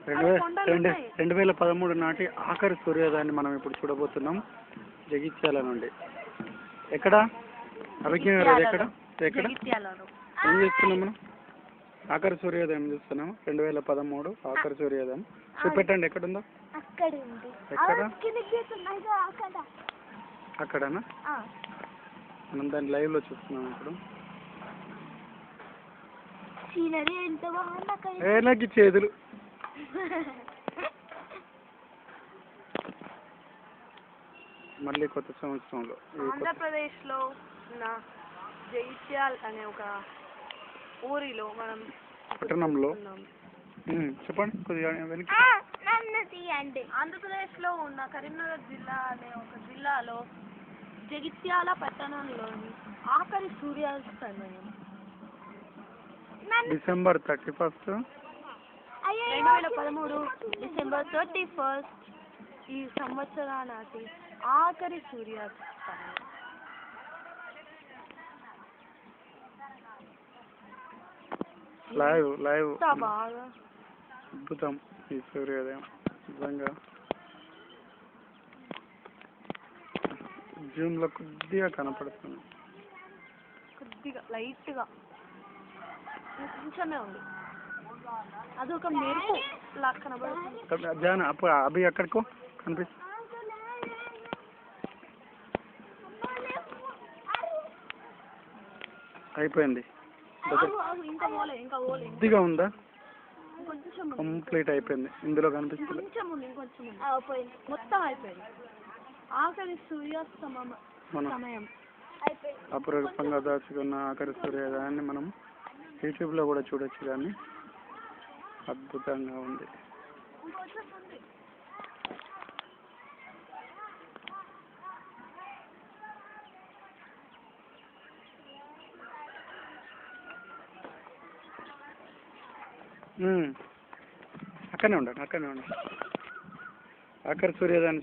రెండు వే రెండు 2013 నాటి ఆఖరి సూర్యోదయాన్ని మనం ఇప్పుడు చూడబోతున్నాం జగిత్యాల నుండి. ఎక్కడ అభిజ్ఞ గారు ఎక్కడ ఎక్కడ ఏం చేస్తున్నాం మనం? ఆఖరి సూర్యోదయం చూస్తున్నాం. 2013 ఆఖరి సూర్యోదయం చూపెట్టండి ఎక్కడుందో. ఎక్కడ? అక్కడనా? మనం దాన్ని లైవ్ లో చూస్తున్నాం ఇప్పుడు. నాకు చేతులు మళ్ళీ కొత్త సంవత్సరంలో ఆంధ్రప్రదేశ్ లో ఉన్న జగిత్యాల్ అనే ఒక ఊరిలో మనం పట్టణంలో చెప్పండి కొద్దిగా వెనక్కి. ఆంధ్రప్రదేశ్ లో ఉన్న కరీంనగర్ జిల్లా అనే ఒక జిల్లాలో జగిత్యాల పట్టణంలోని ఆఖరి సూర్యాస్తమయం డిసెంబర్ 31 2013 డిసెంబర్ 31 ఈ సంవత్సరానాటి ఆఖరి సూర్యాస్తమయం. లైవ్ బాగా అద్భుతం ఈ సూర్యోదయం నిజంగా. జూమ్ లో కొద్దిగా కనపడుతుంది, కొద్దిగా లైట్ గా కొంచెమే ఉంది. అదొక మెరుపు లా కనబడుతుంది. జాన్ అప్పుడు అభి ఎక్కడికో కనిపిస్తుంది. అయిపోయింది. కొద్దిగా ఉందా? కంప్లీట్ అయిపోయింది. ఇందులో కనిపిస్తుంది. మొత్తం అయిపోయింది. ఆఖరి సూర్యాస్తమయం సమయం అపురూపంగా దాచుకున్న ఆఖరి సూర్యోదయాన్ని మనం యూట్యూబ్ లో కూడా చూడొచ్చు. కానీ అద్భుతంగా ఉంది. అక్కడనే ఉండండి ఆఖరి సూర్యోదయాన్ని